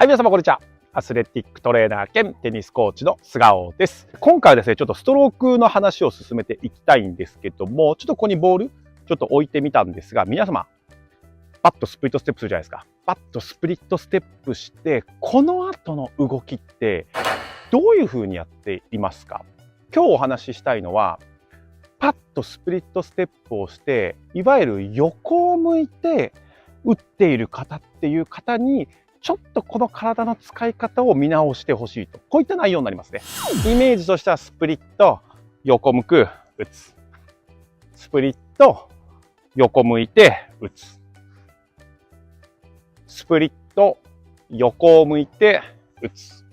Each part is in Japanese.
はい、皆様こんにちは。アスレティックトレーナー兼テニスコーチの菅生です。今回はですね、ちょっとストロークの話を進めていきたいんですけども、ちょっとここにボールちょっと置いてみたんですが、皆様、パッとスプリットステップするじゃないですか。パッとスプリットステップして、この後の動きってどういう風にやっていますか？今日お話ししたいのは、パッとスプリットステップをして、いわゆる横を向いて打っている方っていう方に、ちょっとこの体の使い方を見直してほしいと。こういった内容になりますね。イメージとしてはスプリット、横向く、打つ。スプリット、横向いて打つ。スプリット、横を向いて打つ。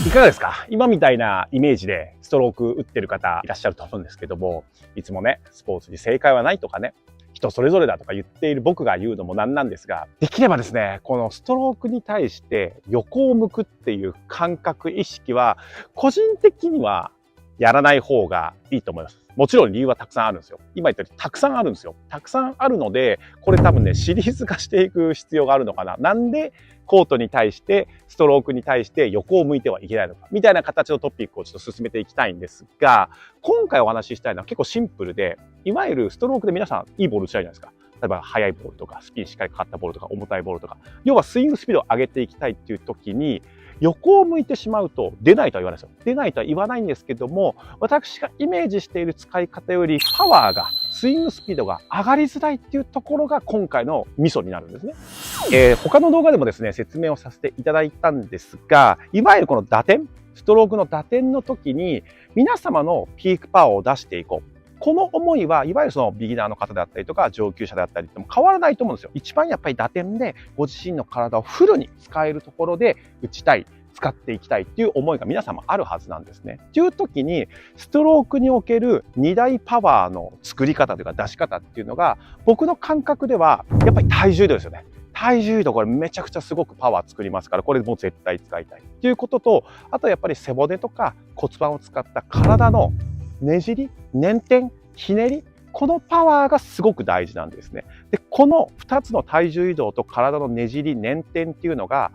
いかがですか？今みたいなイメージでストローク打ってる方いらっしゃると思うんですけども、いつもね、スポーツに正解はないとかね、人それぞれだとか言っている僕が言うのもなんなんですが、できればですね、このストロークに対して横を向くっていう感覚意識は、個人的にはやらない方がいいと思います。もちろん理由はたくさんあるんですよ。今言ったようにたくさんあるんですよ。たくさんあるので、これ多分ね、シリーズ化していく必要があるのかな。なんでコートに対して、ストロークに対して横を向いてはいけないのか。みたいな形のトピックをちょっと進めていきたいんですが、今回お話ししたいのは結構シンプルで、いわゆるストロークで皆さんいいボール打ちたいじゃないですか。例えば速いボールとか、スピンしっかりかかったボールとか、重たいボールとか。要はスイングスピードを上げていきたいっていう時に、横を向いてしまうと出ないとは言わないですよ。出ないとは言わないんですけども、私がイメージしている使い方よりパワーが、スイングスピードが上がりづらいっていうところが今回のミソになるんですね。他の動画でもですね、説明をさせていただいたんですが、いわゆるこの打点、ストロークの打点の時に皆様のピークパワーを出していこう。この思いはいわゆるそのビギナーの方であったりとか上級者であったりとも変わらないと思うんですよ。一番やっぱり打点でご自身の体をフルに使えるところで打ちたい、使っていきたいっていう思いが皆様あるはずなんですね。っていう時にストロークにおける2大パワーの作り方というか出し方っていうのが僕の感覚ではやっぱり体重移動ですよね。体重移動これめちゃくちゃすごくパワー作りますからこれもう絶対使いたいっていうことと、あとやっぱり背骨とか骨盤を使った体のねじり、捻転、ひねり、このパワーがすごく大事なんですね。で、この2つの体重移動と体のねじり、捻転っていうのが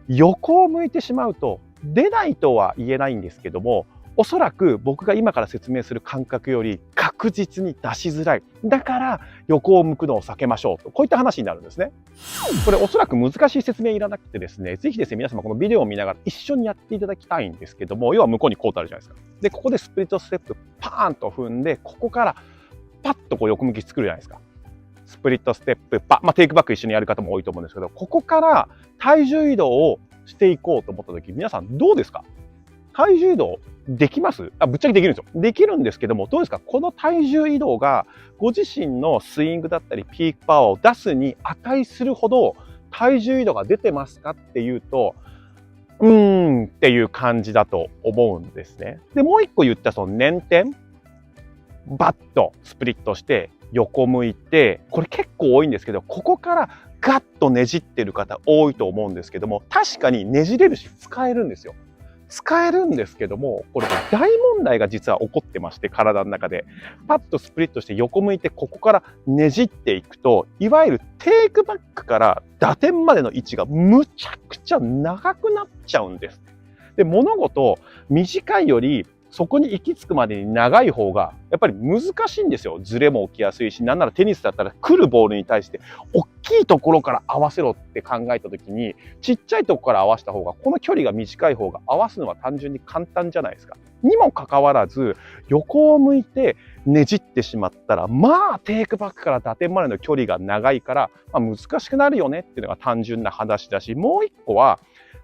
横を向いてしまうと出ないとは言えないんですけども、おそらく僕が今から説明する感覚より確実に出しづらい。だから横を向くのを避けましょうと、こういった話になるんですね。これおそらく難しい説明いらなくてですね、ぜひですね、皆様このビデオを見ながら一緒にやっていただきたいんですけども、要は向こうにコートあるじゃないですか。で、ここでスプリットステップパーンと踏んで、ここからパッとこう横向き作るじゃないですか。スプリットステップパッ、テイクバック一緒にやる方も多いと思うんですけど、ここから体重移動をしていこうと思った時、皆さんどうですか？体重移動できます？ぶっちゃけできるんですよ。できるんですけども、どうですか？この体重移動がご自身のスイングだったりピークパワーを出すに値するほど体重移動が出てますかっていうと、っていう感じだと思うんですね。で、もう一個言ったその捻転、バッとスプリットして横向いて、これ結構多いんですけど、ここからガッとねじってる方多いと思うんですけども、確かにねじれるし使えるんですよ。使えるんですけども、これ大問題が実は起こってまして、体の中で。パッとスプリットして横向いて、ここからねじっていくと、いわゆるテイクバックから打点までの位置がむちゃくちゃ長くなっちゃうんです。で、物事、短いより、そこに行き着くまでに長い方がやっぱり難しいんですよ。ズレも起きやすいし、なんならテニスだったら来るボールに対して大きいところから合わせろって考えた時に、ちっちゃいところから合わせた方が、この距離が短い方が合わすのは単純に簡単じゃないですか。にもかかわらず、横を向いてねじってしまったら、テイクバックから打点までの距離が長いから、難しくなるよねっていうのが単純な話だし、もう一個は、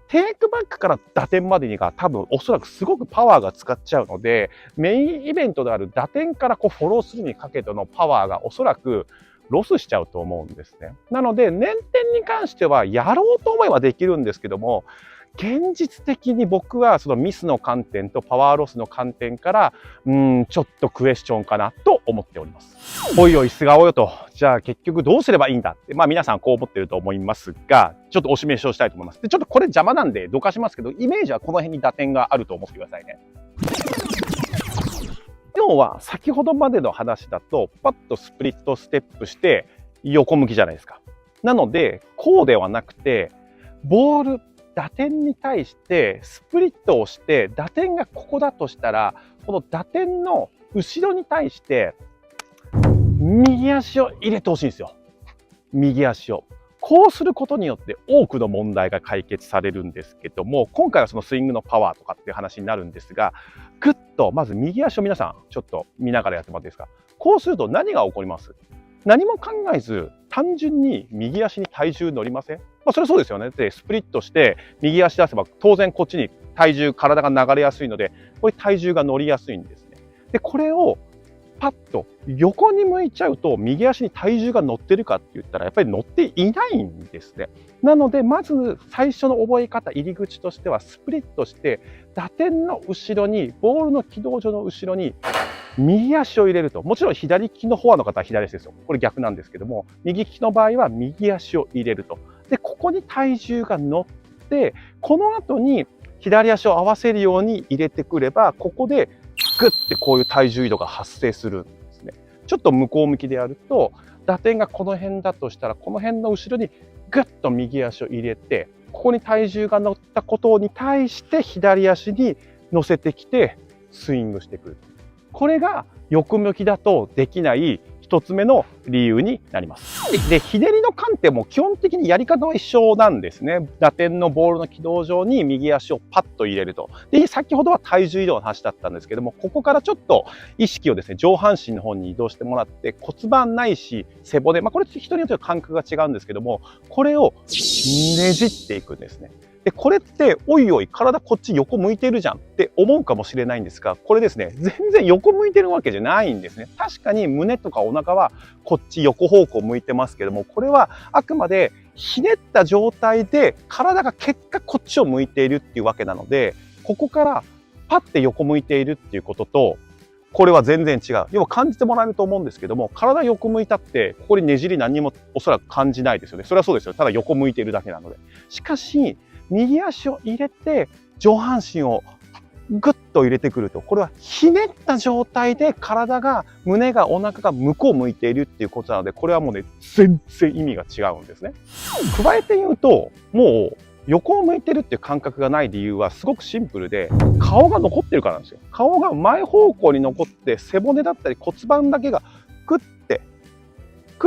テイクバックから打点までにが多分おそらくすごくパワーが使っちゃうので、メインイベントである打点からフォローするにかけてのパワーがおそらくロスしちゃうと思うんですね。なので、捻転に関してはやろうと思えばできるんですけども、現実的に僕はそのミスの観点とパワーロスの観点から、ちょっとクエスチョンかなと思っております。おいおい、菅生よと。じゃあ結局どうすればいいんだって、皆さんこう思ってると思いますが、ちょっとお示しをしたいと思います。で、ちょっとこれ邪魔なんでどかしますけど、イメージはこの辺に打点があると思ってくださいね。要は先ほどまでの話だと、パッとスプリットステップして横向きじゃないですか。なので、こうではなくて、ボール打点に対してスプリットをして、打点がここだとしたら、この打点の後ろに対して右足を入れてほしいんですよ。右足を。こうすることによって多くの問題が解決されるんですけども、今回はそのスイングのパワーとかっていう話になるんですが、ぐっとまず右足を皆さんちょっと見ながらやってもらっていいですか。こうすると何が起こります？何も考えず単純に右足に体重乗りません？それはそうですよね。で、スプリットして右足出せば当然こっちに体が流れやすいので、これ体重が乗りやすいんですね。で、これをパッと横に向いちゃうと右足に体重が乗ってるかって言ったらやっぱり乗っていないんですね。なのでまず最初の覚え方、入り口としてはスプリットして打点の後ろに、ボールの軌道上の後ろに右足を入れると。もちろん左利きのフォアの方は左足ですよ。これ逆なんですけども、右利きの場合は右足を入れると。で、ここに体重が乗って、この後に左足を合わせるように入れてくれば、ここでグッてこういう体重移動が発生するんですね。ちょっと向こう向きでやると、打点がこの辺だとしたら、この辺の後ろにグッと右足を入れて、ここに体重が乗ったことに対して左足に乗せてきてスイングしてくる。これが横向きだとできない一つ目の理由になります。で、ひねりの観点も基本的にやり方は一緒なんですね。打点のボールの軌道上に右足をパッと入れると。で、先ほどは体重移動の話だったんですけども、ここからちょっと意識をですね、上半身の方に移動してもらって、骨盤ないし背骨、これ人によっては感覚が違うんですけども、これをねじっていくんですね。で、これって、おいおい、体こっち横向いてるじゃんって思うかもしれないんですが、これですね、全然横向いてるわけじゃないんですね。確かに胸とかお腹はこっち横方向向いてますけども、これはあくまでひねった状態で体が結果こっちを向いているっていうわけなので、ここからパッて横向いているっていうことと、これは全然違う。要は感じてもらえると思うんですけども、体横向いたって、ここにねじり何にもおそらく感じないですよね。それはそうですよ。ただ横向いているだけなので。しかし、右足を入れて上半身をグッと入れてくると、これはひねった状態で体が、胸が、お腹が向こう向いているっていうことなので、これはもうね、全然意味が違うんですね。加えて言うと、もう横を向いてるっていう感覚がない理由はすごくシンプルで、顔が残ってるからなんですよ。顔が前方向に残って、背骨だったり骨盤だけがク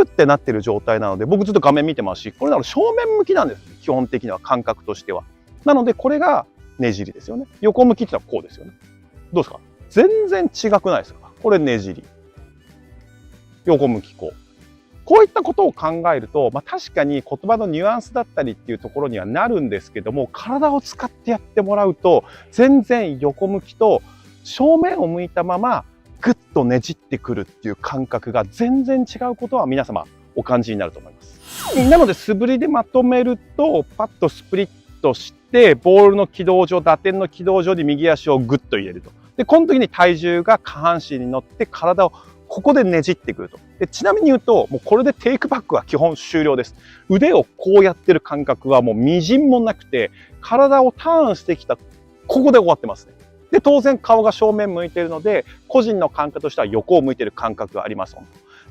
ッてなってる状態なので、僕ずっと画面見てますし、これなの正面向きなんです。基本的には感覚としては。なのでこれがねじりですよね。横向きってのはこうですよね。どうですか？全然違くないですか？これねじり。横向きこう。こういったことを考えると、確かに言葉のニュアンスだったりっていうところにはなるんですけども、体を使ってやってもらうと、全然横向きと正面を向いたままグッとねじってくるっていう感覚が全然違うことは皆様お感じになると思います。なので素振りでまとめると、パッとスプリットして、ボールの軌道上、打点の軌道上に右足をグッと入れると。で、この時に体重が下半身に乗って体をここでねじってくると。で、ちなみに言うと、もうこれでテイクバックは基本終了です。腕をこうやってる感覚はもうみじんもなくて、体をターンしてきた、ここで終わってますね。で、当然顔が正面向いているので、個人の感覚としては横を向いている感覚があります。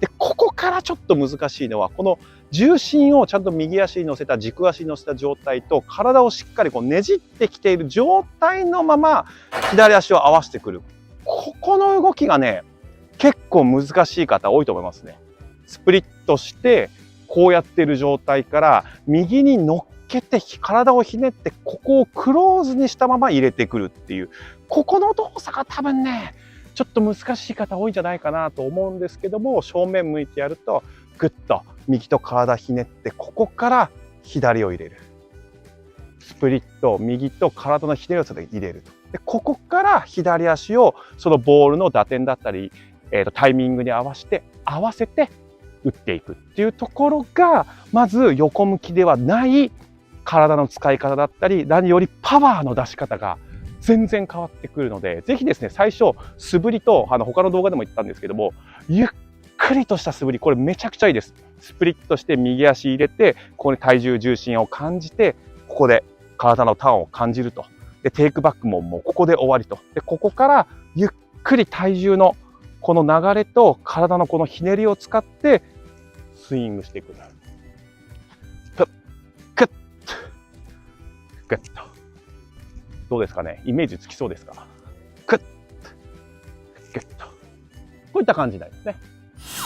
で、ここからちょっと難しいのは、この重心をちゃんと右足に乗せた、軸足に乗せた状態と、体をしっかりこうねじってきている状態のまま、左足を合わせてくる。ここの動きがね、結構難しい方多いと思いますね。スプリットして、こうやってる状態から、右に乗っけて、体をひねって、ここをクローズにしたまま入れてくるっていう、ここの動作が多分ね、ちょっと難しい方多いんじゃないかなと思うんですけども、正面向いてやると、ぐっと右と体ひねって、ここから左を入れる。スプリット、右と体のひねりを入れると。で、ここから左足をそのボールの打点だったり、タイミングに合わせて打っていくっていうところが、まず横向きではない体の使い方だったり、何よりパワーの出し方が全然変わってくるので、ぜひですね、最初、素振りと、他の動画でも言ったんですけども、ゆっくりとした素振り、これめちゃくちゃいいです。スプリットして右足入れて、ここに体重重心を感じて、ここで体のターンを感じると。で、テイクバックももうここで終わりと。で、ここからゆっくり体重のこの流れと体のこのひねりを使ってスイングしていく。プッ、クッ、グッと。どうですかね、イメージつきそうですか？グッと、グッと。こういった感じになりますね。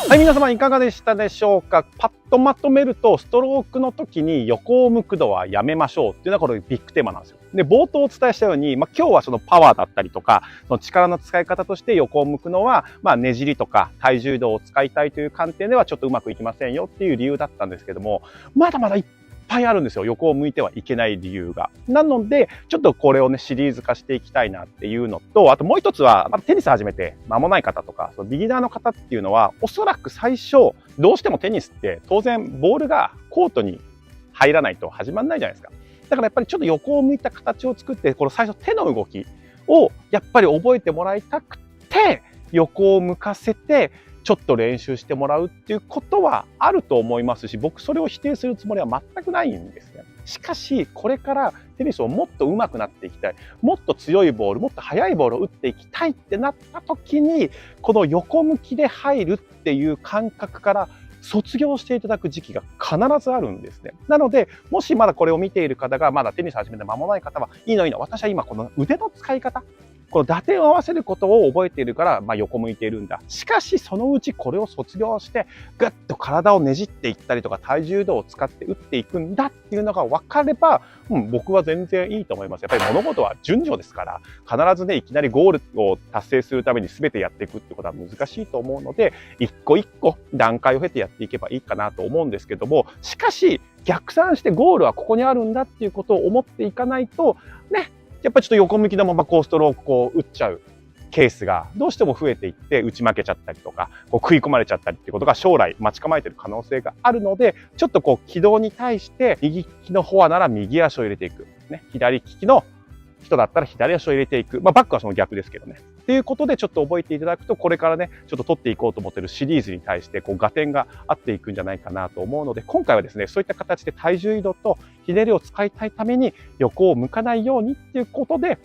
はい、皆様いかがでしたでしょうか。パッとまとめると、ストロークの時に横を向くのはやめましょうっていうのはこれビッグテーマなんですよ。で、冒頭お伝えしたように、今日はそのパワーだったりとか、その力の使い方として横を向くのは、ねじりとか体重移動を使いたいという観点ではちょっとうまくいきませんよっていう理由だったんですけども、まだまだいっぱいあるんですよ。横を向いてはいけない理由が。なので、ちょっとこれをね、シリーズ化していきたいなっていうのと、あともう一つは、テニス始めて間もない方とか、そのビギナーの方っていうのは、おそらく最初、どうしてもテニスって当然ボールがコートに入らないと始まらないじゃないですか。だからやっぱりちょっと横を向いた形を作って、この最初手の動きをやっぱり覚えてもらいたくて、横を向かせて、ちょっと練習してもらうっていうことはあると思いますし、僕それを否定するつもりは全くないんですね。しかし、これからテニスをもっと上手くなっていきたい、もっと強いボール、もっと速いボールを打っていきたいってなった時に、この横向きで入るっていう感覚から卒業していただく時期が必ずあるんですね。なので、もしまだこれを見ている方が、まだテニス始めて間もない方は、いいの。私は今この腕の使い方、この打点を合わせることを覚えているから、横向いているんだ。しかし、そのうちこれを卒業して、ぐっと体をねじっていったりとか、体重移動を使って打っていくんだっていうのが分かれば、僕は全然いいと思います。やっぱり物事は順序ですから、必ずね、いきなりゴールを達成するために全てやっていくってことは難しいと思うので、一個一個段階を経てやっていけばいいかなと思うんですけども、しかし、逆算してゴールはここにあるんだっていうことを思っていかないと、ね、やっぱりちょっと横向きのままストロークを打っちゃうケースがどうしても増えていって打ち負けちゃったりとか、食い込まれちゃったりっていうことが将来待ち構えている可能性があるので、ちょっと軌道に対して右利きのフォアなら右足を入れていく。ね、左利きの人だったら左足を入れていく。バックはその逆ですけどね。っていうことでちょっと覚えていただくと、これからね、ちょっと取っていこうと思っているシリーズに対して合点が合っていくんじゃないかなと思うので、今回はですね、そういった形で体重移動とひねりを使いたいために横を向かないようにっていうことで、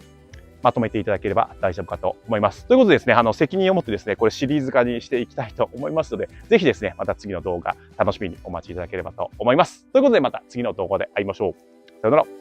まとめていただければ大丈夫かと思います。ということでですね、責任を持ってですね、これシリーズ化にしていきたいと思いますので、ぜひですね、また次の動画楽しみにお待ちいただければと思います。ということでまた次の動画で会いましょう。さよなら。